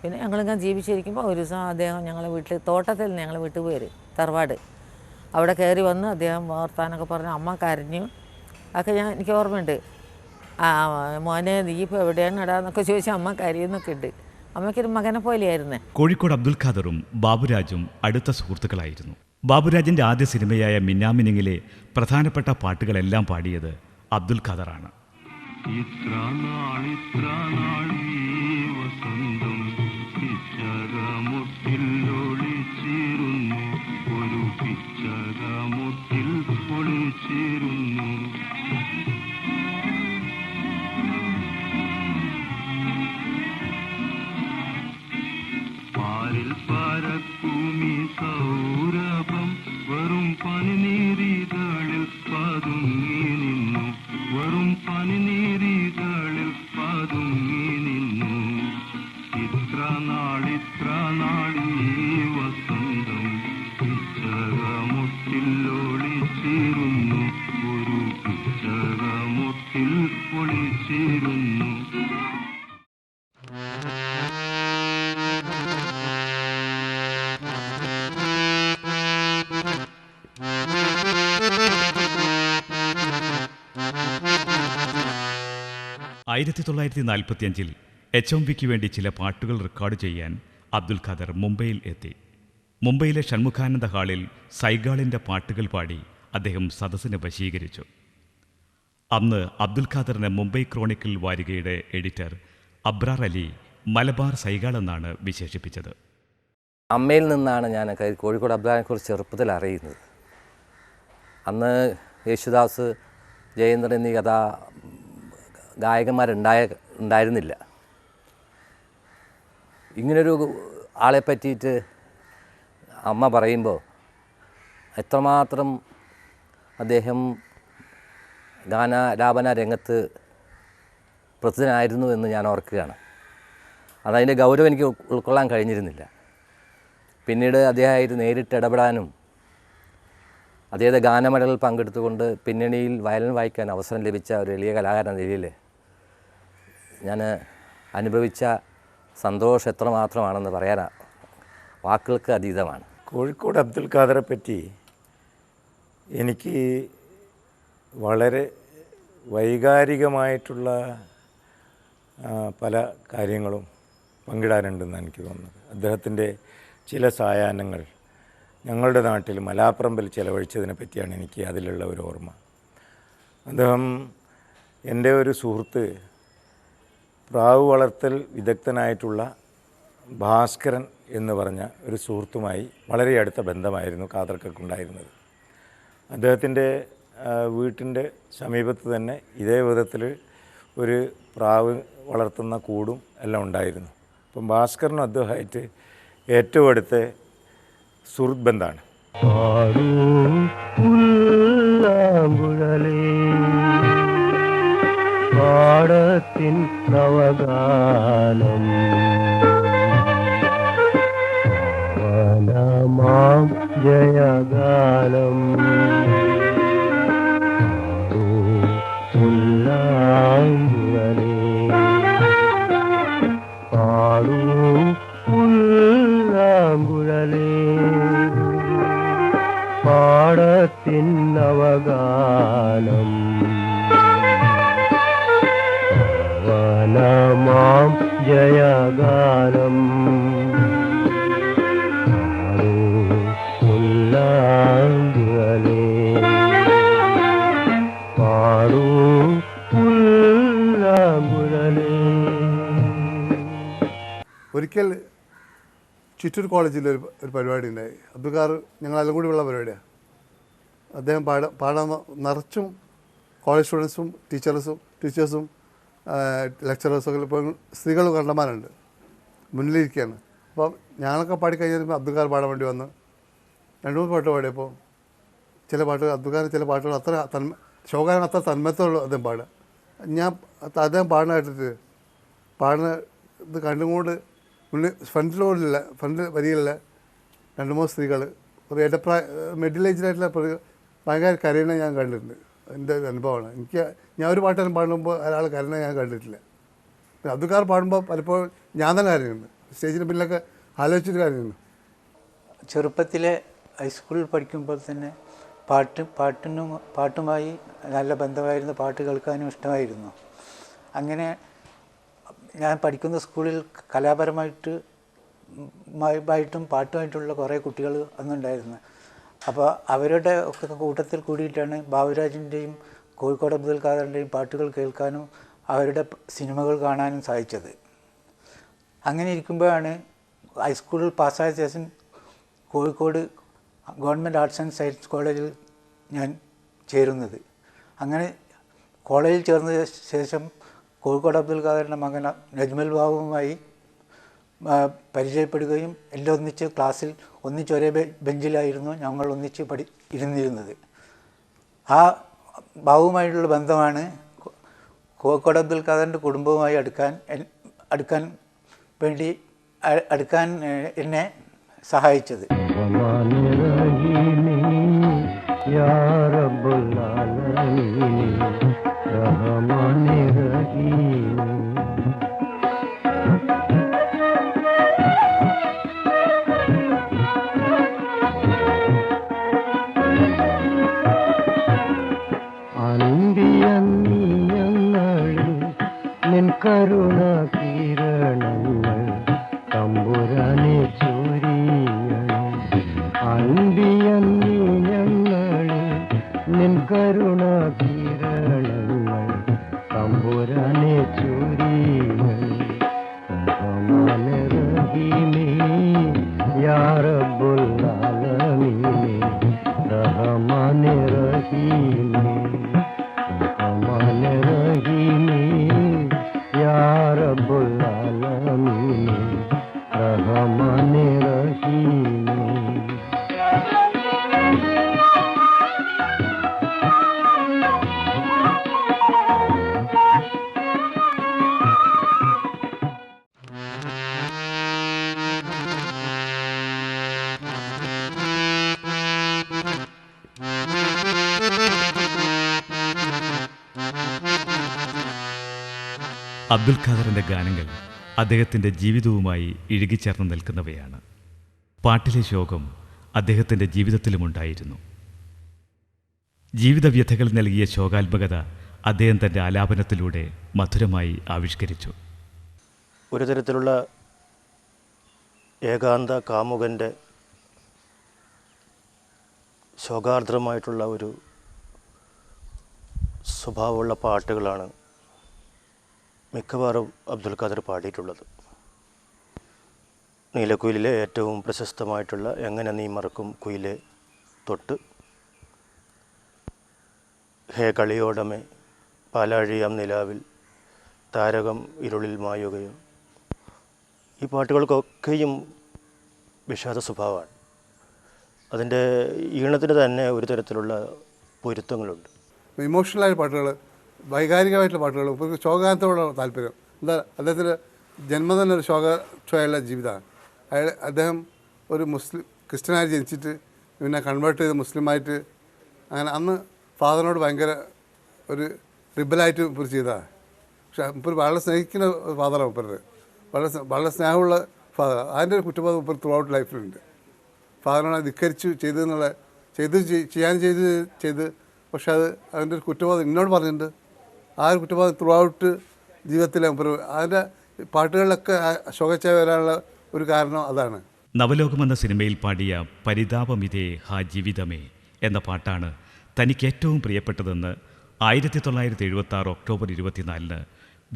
പിന്നെ ഞങ്ങളിങ്ങനെ ജീവിച്ചിരിക്കുമ്പോൾ ഒരു ദിവസം അദ്ദേഹം ഞങ്ങളെ വീട്ടിൽ തോട്ടത്തിൽ ഞങ്ങൾ വീട്ടിൽ പോയി തറവാട് അവിടെ കയറി വന്ന് അദ്ദേഹം വർത്താനൊക്കെ പറഞ്ഞു അമ്മ കരഞ്ഞു ഒക്കെ എനിക്ക് ഓർമ്മയുണ്ട്. മോനെ നീ ഇപ്പോൾ എവിടെയാണ് ഇടാന്നൊക്കെ ചോദിച്ചാൽ അമ്മ കരയുന്നൊക്കെ ഉണ്ട്. അമ്മയ്ക്കൊരു മകനെ പോലെയായിരുന്നേ. കോഴിക്കോട് അബ്ദുൽ ഖാദറും ബാബുരാജും അടുത്ത സുഹൃത്തുക്കളായിരുന്നു. ബാബുരാജിൻ്റെ ആദ്യ സിനിമയായ മിന്നാമിനിങ്ങിലെ പ്രധാനപ്പെട്ട പാട്ടുകളെല്ലാം പാടിയത് അബ്ദുൽ ഖാദറാണ്. ആയിരത്തി 1945 HMVക്ക് വേണ്ടി ചില പാട്ടുകൾ റെക്കോർഡ് ചെയ്യാൻ അബ്ദുൽ ഖാദർ മുംബൈയിൽ എത്തി. മുംബൈയിലെ ഷൺമുഖാനന്ദ ഹാളിൽ സൈഗാളിൻ്റെ പാട്ടുകൾ പാടി അദ്ദേഹം സദസ്സിനെ വശീകരിച്ചു. അന്ന് അബ്ദുൽ ഖാദറിനെ മുംബൈ ക്രോണിക്കിൾ വാരികയുടെ എഡിറ്റർ അബ്രാർ അലി മലബാർ സൈഗാൾ എന്നാണ് വിശേഷിപ്പിച്ചത്. അമ്മയിൽ നിന്നാണ് ഞാൻ കോഴിക്കോട് അബ്രാറിനെക്കുറിച്ച് ചെറുപ്പത്തിൽ അറിയുന്നത്. അന്ന് യേശുദാസ്, ജയേന്ദ്രൻ എന്നീ ഗായകന്മാരുണ്ടായിരുന്നില്ല. ഇങ്ങനൊരു ആളെ പറ്റിയിട്ട് അമ്മ പറയുമ്പോൾ എത്രമാത്രം അദ്ദേഹം ഗാനാലാപന രംഗത്ത് പ്രസിദ്ധനായിരുന്നു എന്ന് ഞാൻ ഓർക്കുകയാണ്. അതതിൻ്റെ ഗൗരവം എനിക്ക് ഉൾക്കൊള്ളാൻ കഴിഞ്ഞിരുന്നില്ല. പിന്നീട് അദ്ദേഹമായിട്ട് നേരിട്ട് ഇടപെടാനും അദ്ദേഹത്തെ ഗാനമേളകളിൽ പങ്കെടുത്തുകൊണ്ട് പിന്നണിയിൽ വയലിൻ വായിക്കാൻ അവസരം ലഭിച്ച ഒരു എളിയ കലാകാരൻ എന്ന നിലയിൽ ഞാൻ അനുഭവിച്ച സന്തോഷം എത്രമാത്രമാണെന്ന് പറയാൻ വാക്കുകൾക്ക് അതീതമാണ്. കോഴിക്കോട് അബ്ദുൽ ഖാദറെ പറ്റി എനിക്ക് വളരെ വൈകാരികമായിട്ടുള്ള പല കാര്യങ്ങളും പങ്കിടാനുണ്ടെന്ന് എനിക്ക് തോന്നുന്നത്. അദ്ദേഹത്തിൻ്റെ ചില സായാഹ്നങ്ങൾ ഞങ്ങളുടെ നാട്ടിൽ മലാപ്പറമ്പിൽ ചിലവഴിച്ചതിനെ പറ്റിയാണ് എനിക്ക് അതിലുള്ള ഒരു ഓർമ്മ. അദ്ദേഹം എൻ്റെ ഒരു സുഹൃത്ത്, പ്രാവ് വളർത്തൽ വിദഗ്ധനായിട്ടുള്ള ഭാസ്കരൻ എന്ന് പറഞ്ഞ ഒരു സുഹൃത്തുമായി വളരെ അടുത്ത ബന്ധമായിരുന്നു ഖാദർക്കുണ്ടായിരുന്നത്. അദ്ദേഹത്തിൻ്റെ വീട്ടിൻ്റെ സമീപത്ത് തന്നെ ഇതേ വിധത്തിൽ ഒരു പ്രാവ് വളർത്തുന്ന കൂടും എല്ലാം ഉണ്ടായിരുന്നു. അപ്പം ഭാസ്കരനും അദ്ദേഹമായിട്ട് ഏറ്റവും അടുത്ത സുഹൃത്ത് ബന്ധമാണ്. പാടത്തിൻ നവഗാനം വനമാം ജയഗാനം പുല്ലാങ്കുഴലേ പാടൂ പുല്ലാങ്കുഴലേ പാടത്തിൻ നവഗാനം വനമാം ജയഗാനം പുല്ലാങ്കുഴലേ പാടൂ പുല്ലാങ്കുഴലേ. ഒരിക്കൽ ചിറ്റൂർ കോളേജിൽ ഒരു പരിപാടി ഉണ്ടായി. അബ്ദുൽ ഖാദർ ഞങ്ങളെല്ലാം കൂടി ഉള്ള പരിപാടിയാണ്. അദ്ദേഹം പാടാൻ നിറച്ചും കോളേജ് സ്റ്റുഡൻസും ടീച്ചേഴ്സും ലെക്ചറേഴ്സൊക്കെ ഇപ്പോൾ സ്ത്രീകൾ കണ്ടമാനുണ്ട്, മുന്നിലിരിക്കുകയാണ്. അപ്പോൾ ഞങ്ങളൊക്കെ പാടിക്കഴിഞ്ഞപ്പോൾ അബ്ദുൽ ഖാദർ പാടാൻ വേണ്ടി വന്ന് 2-3 പാട്ട് പാടിയപ്പോൾ ചില പാട്ടുകൾ അബ്ദുൽ ഖാദർ ചില പാട്ടുകൾ അത്ര ഷോകാരൻ അത്ര തന്മയത്തോളം അദ്ദേഹം പാടുക. ഞാൻ അദ്ദേഹം പാടുന്ന കേട്ടിട്ട് പാടുന്ന ഇത് കണ്ടുകൊണ്ട് മുന്നിൽ ഫ്രണ്ട് വരികളിൽ 2-3 സ്ത്രീകൾ ഒരു മിഡിൽ ഏജിലായിട്ടുള്ള ഭയങ്കര കരയണ ഞാൻ കണ്ടിട്ടുണ്ട്. എൻ്റെ ഒരു അനുഭവമാണ്. ഞാൻ ഒരു പാട്ട് പാടുമ്പോൾ ഒരാൾ കരയണ ഞാൻ കണ്ടിട്ടില്ല. അബ്ദുൽ ഖാദർ പാടുമ്പോൾ പലപ്പോഴും ഞാൻ തന്നെ കരയുന്നുണ്ട്. സ്റ്റേജിന് പിന്നിലൊക്കെ ആലോചിച്ചൊരു കാര്യമാണ്. ചെറുപ്പത്തിലെ ഹൈസ്കൂളിൽ പഠിക്കുമ്പോൾ തന്നെ പാട്ടുമായി നല്ല ബന്ധമായിരുന്നു. പാട്ട് കേൾക്കാനും ഇഷ്ടമായിരുന്നു. അങ്ങനെ ഞാൻ പഠിക്കുന്ന സ്കൂളിൽ കലാപരമായിട്ടും പാട്ടുമായിട്ടുള്ള കുറേ കുട്ടികൾ അന്നുണ്ടായിരുന്നു. അപ്പോൾ അവരുടെ ഒക്കെ കൂട്ടത്തിൽ കൂടിയിട്ടാണ് ബാബുരാജിൻ്റെയും കോഴിക്കോട് അബ്ദുൽ ഖാദറിൻ്റെയും പാട്ടുകൾ കേൾക്കാനും അവരുടെ സിനിമകൾ കാണാനും സാധിച്ചത്. അങ്ങനെ ഇരിക്കുമ്പോഴാണ് ഹൈസ്കൂളിൽ പാസ്സായ ശേഷം Kozhikode government arts and science കോളേജിൽ ഞാൻ ചേരുന്നത്. അങ്ങനെ കോളേജിൽ ചേർന്ന ശേഷം കോഴിക്കോട് അബ്ദുൽ ഖാദറിൻ്റെ മകൻ നജ്മൽ ബാബുവുമായി പരിചയപ്പെടുകയും എല്ലാം ഒന്നിച്ച് ക്ലാസ്സിൽ ഒരേ ബെഞ്ചിലായിരുന്നു ഞങ്ങൾ ഒന്നിച്ച് ഇരുന്നിരുന്നത്. ആ ബാബുവുമായിട്ടുള്ള ബന്ധമാണ് കോഴിക്കോട് അബ്ദുൽ ഖാദറിൻ്റെ കുടുംബവുമായി അടുക്കാൻ എന്നെ സഹായിച്ചത്. കരുണ കിരണങ്ങൾ തമ്പുരാനെ ചൊരിയണം. അന്തിയന്നി ഞങ്ങളിൽ നിൻ കരുണ കിരണങ്ങൾ തമ്പുരാനെ ചൊരിയണം. റഹ്മാനെ റഹീമേ യാ റബ്ബുൽ ആലമീൻ. റഹ്മാനെ റഹീമേ റഹ്മാനെ റഹീമേ യാ റബ്ബുൽ ആലമീൻ. റഹ്മാനെ റഹീമേ. അബ്ദുൽ ഖാദറിൻ്റെ ഗാനങ്ങൾ അദ്ദേഹത്തിൻ്റെ ജീവിതവുമായി ഇഴുകിച്ചേർന്ന് നിൽക്കുന്നവയാണ്. പാട്ടിലെ ശോകം അദ്ദേഹത്തിൻ്റെ ജീവിതത്തിലുമുണ്ടായിരുന്നു. ജീവിതവ്യഥകൾ നൽകിയ ശോകാത്മകത അദ്ദേഹം തൻ്റെ ആലാപനത്തിലൂടെ മധുരമായി ആവിഷ്കരിച്ചു. ഒരു തരത്തിലുള്ള ഏകാന്ത കാമുകൻ്റെ ശോകാർദ്രമായിട്ടുള്ള ഒരു സ്വഭാവമുള്ള പാട്ടുകളാണ് മിക്കവാറും അബ്ദുൽ ഖാദർ പാടിയിട്ടുള്ളത്. നീലക്കുയിലിലെ ഏറ്റവും പ്രശസ്തമായിട്ടുള്ള എങ്ങനെ നീ മറക്കും കുയിലെ തൊട്ട് ഹേ കളിയോടമേ പാലാഴിയാം നിലാവിൽ താരകം ഇരുളിൽ മായുകയും, ഈ പാട്ടുകൾക്കൊക്കെയും വിഷാദ സ്വഭാവമാണ്. അതിൻ്റെ ഈണത്തിന് തന്നെ ഒരു തരത്തിലുള്ള പൊരുത്തങ്ങളുണ്ട്. ഇമോഷണലായ പാട്ടുകൾ, വൈകാരികമായിട്ടുള്ള പാട്ടുകൾ, ഇപ്പോൾ ശോകാനത്തോടുള്ള താല്പര്യം. എന്താ അദ്ദേഹത്തിൻ്റെ ജന്മം തന്നെ ഒരു ശോകക്ഷോയുള്ള ജീവിതമാണ്. അദ്ദേഹം ഒരു ക്രിസ്ത്യനായി ജനിച്ചിട്ട് പിന്നെ കൺവേർട്ട് ചെയ്ത് മുസ്ലിമായിട്ട് അങ്ങനെ അന്ന് ഫാദറിനോട് ഭയങ്കര ഒരു റിബലായിട്ട് ഇപ്പോൾ ചെയ്തതാണ്. പക്ഷേ ഇപ്പോൾ വളരെ സ്നേഹിക്കുന്ന ഫാദറാണ് ഉപ്പരുടെ, വളരെ സ്നേഹമുള്ള ഫാദർ. അതിൻ്റെ ഒരു കുറ്റബോധം ഇപ്പോൾ ത്രൂ ഔട്ട് ലൈഫിലുണ്ട്. ഫാദറിനെ ധിക്കരിച്ചു ചെയ്ത് പക്ഷെ അത് അതിൻ്റെ ഒരു കുറ്റബോധം എന്നോട് പറഞ്ഞിട്ടുണ്ട്. ആ ഒരു കുറ്റബോധം ത്രൂ ഔട്ട് ജീവിതത്തിലെ അതിൻ്റെ പാട്ടുകളിലൊക്കെ ശോകച്ചായ വരാനുള്ള ഒരു കാരണം അതാണ്. നവലോകം എന്ന സിനിമയിൽ പാടിയ പരിതാപമിതേ ഹാ ജീവിതമേ എന്ന പാട്ടാണ് തനിക്ക് ഏറ്റവും പ്രിയപ്പെട്ടതെന്ന് 1976 ഒക്ടോബർ 24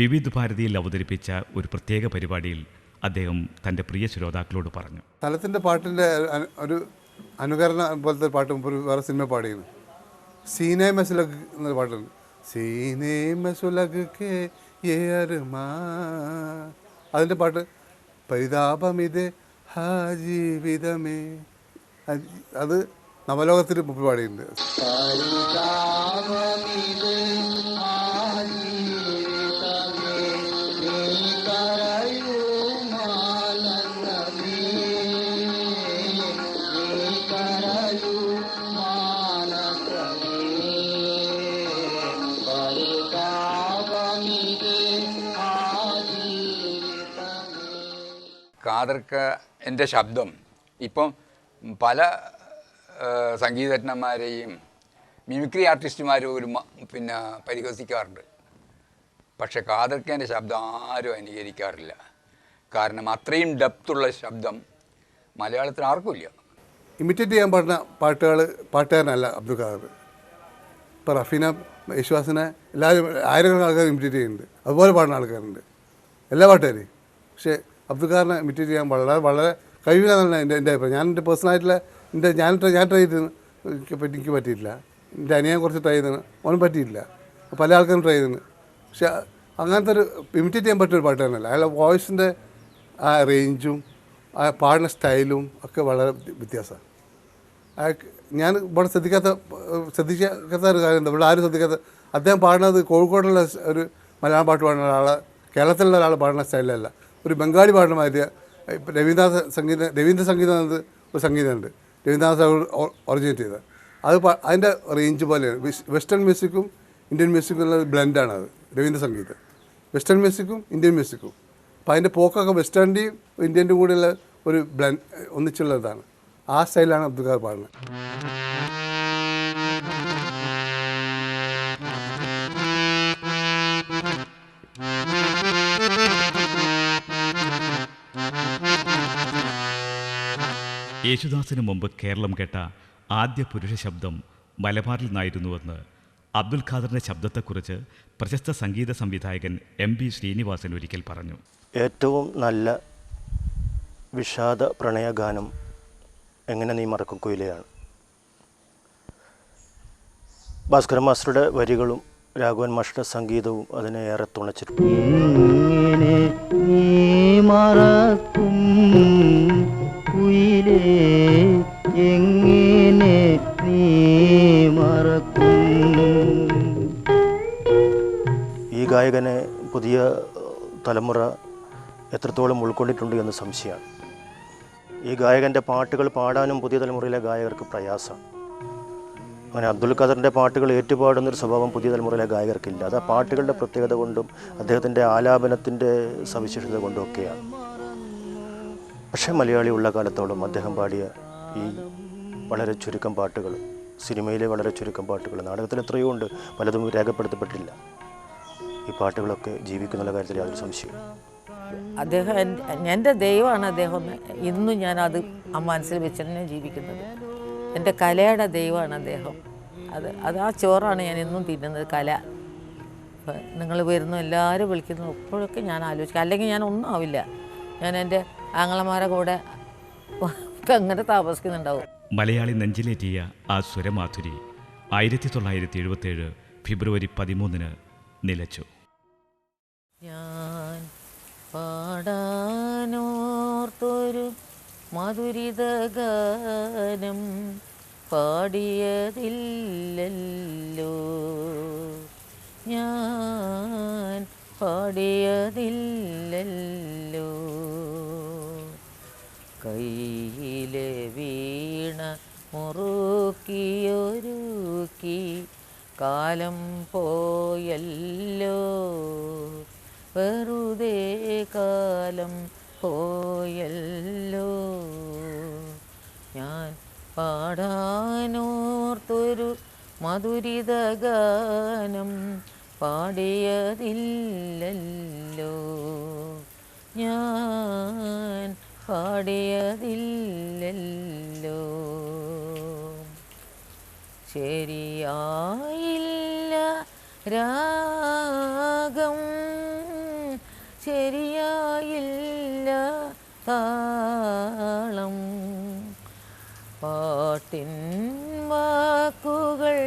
വിവിധ് ഭാരതിയിൽ അവതരിപ്പിച്ച ഒരു പ്രത്യേക പരിപാടിയിൽ അദ്ദേഹം തൻ്റെ പ്രിയ ശ്രോതാക്കളോട് പറഞ്ഞു. സ്ഥലത്തിൻ്റെ പാട്ടിൻ്റെ ഒരു അനുകരണ പോലത്തെ പാട്ട് ഒരു വേറെ സിനിമ പാടിയിരുന്നു. സീനേ മെസുലഗ് എന്നൊരു പാട്ടുണ്ട്. സീനേ മെസുലഗ് കെ യേ അർമാ, അതിൻ്റെ പാട്ട് പരിതാപമിതേ ഹാ ജീവിതമേ, അത് നവലോകത്തിൽ മുമ്പ് പാടിയിട്ടുണ്ട്. എൻ്റെ ശബ്ദം ഇപ്പം പല സംഗീതജ്ഞന്മാരെയും മിമിക്രി ആർട്ടിസ്റ്റുമാരും ഒരു പിന്നെ പരിഹസിക്കാറുണ്ട്. പക്ഷെ ഖാദർഖാൻ്റെ ശബ്ദം ആരും അനുകരിക്കാറില്ല. കാരണം അത്രയും ഡെപ്തുള്ള ശബ്ദം മലയാളത്തിൽ ആർക്കുമില്ല. ഇമിറ്റേറ്റ് ചെയ്യാൻ പാടുന്ന പാട്ടുകാരനല്ല അബ്ദുൽ ഖാദർ. ഇപ്പോൾ റഫീന, യേശുദാസിനെ എല്ലാവരും ആയിരക്കണക്കിന് ആൾക്കാർ ഇമിറ്റേറ്റ് ചെയ്യുന്നുണ്ട്, അതുപോലെ പാടുന്ന ആൾക്കാരുണ്ട് എല്ലാ പാട്ടുകാരെയും. പക്ഷേ അബ്ദുൽ ഖാദറിനെ ഇമിറ്റേറ്റ് ചെയ്യാൻ വളരെ കഴിവില്ലെന്നാണ് എൻ്റെ അഭിപ്രായം. ഞാൻ എൻ്റെ പേഴ്സണലായിട്ടുള്ള ഞാൻ ട്രൈ ചെയ്ത് എനിക്ക് പറ്റിയിട്ടില്ല. എൻ്റെ അനിയൻ കുറച്ച് ട്രൈ ചെയ്തതാണ്, അവനും പറ്റിയിട്ടില്ല. പല ആൾക്കാരും ട്രൈ ചെയ്തതാണ്. പക്ഷെ അങ്ങനത്തെ ഒരു ഇമിറ്റേറ്റ് ചെയ്യാൻ പറ്റിയൊരു പാട്ടുകാരനല്ല. അയാളുടെ വോയിസിൻ്റെ ആ റേഞ്ചും ആ പാടുന്ന സ്റ്റൈലും ഒക്കെ വളരെ വ്യത്യാസമാണ്. ഞാൻ ഇവിടെ ശ്രദ്ധിക്കാത്ത ഒരു കാര്യം എന്താ, ഇവിടെ ആരും ശ്രദ്ധിക്കാത്ത, അദ്ദേഹം പാടുന്നത് കോഴിക്കോടുള്ള ഒരു മലയാളം പാട്ട് പാടുന്ന ഒരാളെ, കേരളത്തിലുള്ള ഒരാൾ പാടുന്ന സ്റ്റൈലല്ല, ഒരു ബംഗാളി പാടുന്ന മാതിരി. ഇപ്പം രവീന്ദ്ര സംഗീതം എന്നത് ഒരു സംഗീതമുണ്ട്, രവീന്ദ്രനാഥ് ഒറിജിനേറ്റ് ചെയ്തത്. അതിൻ്റെ റേഞ്ച് പോലെയാണ്. വെസ്റ്റേൺ മ്യൂസിക്കും ഇന്ത്യൻ മ്യൂസിക്കും ഉള്ള ബ്ലെൻഡാണ് അത്. രവീന്ദ്ര സംഗീതം വെസ്റ്റേൺ മ്യൂസിക്കും ഇന്ത്യൻ മ്യൂസിക്കും. അപ്പോൾ അതിൻ്റെ പോക്കൊക്കെ വെസ്റ്റേണിൻ്റെയും ഇന്ത്യൻ്റെയും കൂടെയുള്ള ഒരു ഒന്നിച്ചുള്ളതാണ്. ആ സ്റ്റൈലാണ് അബ്ദുൽ ഖാദർ പാടുന്നത്. യേശുദാസിന് മുമ്പ് കേരളം കേട്ട ആദ്യ പുരുഷ ശബ്ദം മലബാറിൽ നിന്നായിരുന്നുവെന്ന് അബ്ദുൽ ഖാദറിൻ്റെ ശബ്ദത്തെക്കുറിച്ച് പ്രശസ്ത സംഗീത സംവിധായകൻ MB ശ്രീനിവാസൻ ഒരിക്കൽ പറഞ്ഞു. ഏറ്റവും നല്ല വിഷാദ പ്രണയഗാനം എങ്ങനെ നീ മറക്കും കുയിലെയാണ്. ഭാസ്കരൻ മാസ്റ്ററുടെ വരികളും രാഘവൻ മാസ്റ്ററുടെ സംഗീതവും അതിനെ ഏറെ തുണച്ചിട്ടുണ്ട്. ഈ ഗായകനെ പുതിയ തലമുറ എത്രത്തോളം ഉൾക്കൊണ്ടിട്ടുണ്ട് എന്ന് സംശയമാണ്. ഈ ഗായകൻ്റെ പാട്ടുകൾ പാടാനും പുതിയ തലമുറയിലെ ഗായകർക്ക് പ്രയാസമാണ്. അങ്ങനെ അബ്ദുൽ ഖാദറിൻ്റെ പാട്ടുകൾ ഏറ്റുപാടുന്നൊരു സ്വഭാവം പുതിയ തലമുറയിലെ ഗായകർക്കില്ല. അത് ആ പാട്ടുകളുടെ പ്രത്യേകത കൊണ്ടും അദ്ദേഹത്തിൻ്റെ ആലാപനത്തിൻ്റെ സവിശേഷത കൊണ്ടും ഒക്കെയാണ്. പക്ഷേ മലയാളി ഉള്ള കാലത്തോളം അദ്ദേഹം പാടിയ ഈ വളരെ ചുരുക്കം പാട്ടുകൾ, സിനിമയിലെ വളരെ ചുരുക്കം പാട്ടുകൾ, നാടകത്തിൽ എത്രയോ ഉണ്ട്, പലതും രേഖപ്പെടുത്തപ്പെട്ടില്ല. ഈ പാട്ടുകളൊക്കെ ജീവിക്കുന്ന കാര്യത്തിൽ യാതൊരു സംശയവും. അദ്ദേഹം എൻ്റെ ദൈവമാണ് അദ്ദേഹം. ഇന്നും ഞാനത് ആ മനസ്സിൽ വെച്ചിട്ട് ഞാൻ ജീവിക്കുന്നത്. എൻ്റെ കലയുടെ ദൈവമാണ് അദ്ദേഹം. അത് ആ ചോറാണ് ഞാൻ ഇന്നും തിന്നുന്നത്, കല. ഇപ്പം നിങ്ങൾ വരുന്നു, എല്ലാവരും വിളിക്കുന്നു, ഇപ്പോഴൊക്കെ ഞാൻ ആലോചിക്കും. അല്ലെങ്കിൽ ഞാൻ ഒന്നും ആവില്ല. ഞാൻ എൻ്റെ ആങ്ങളമാരെ കൂടെ അങ്ങനെ താമസിക്കുന്നുണ്ടാവും. മലയാളി നെഞ്ചിലേറ്റിയ ആ സ്വരമാധുരി 1977 ഫെബ്രുവരി 13 നിലച്ചു. ഞാൻ പാടാനോർത്തൊരു മധുരിത ഗാനം പാടിയതില്ലല്ലോ, ഞാൻ പാടിയതില്ലല്ലോ. കയ്യിലെ വീണ മുറുക്കിയൊരുക്കി കാലം പോയല്ലോ, വെറുതെ കാലം പോയല്ലോ. ഞാൻ പാടാനോർത്തൊരു മധുരിത ഗാനം പാടിയതില്ലല്ലോ, ഞാൻ പാടിയതില്ലല്ലോ. ശരിയായില്ല രാഗം, ശരിയായില്ല താളം, പാട്ടിൻ വാക്കുകൾ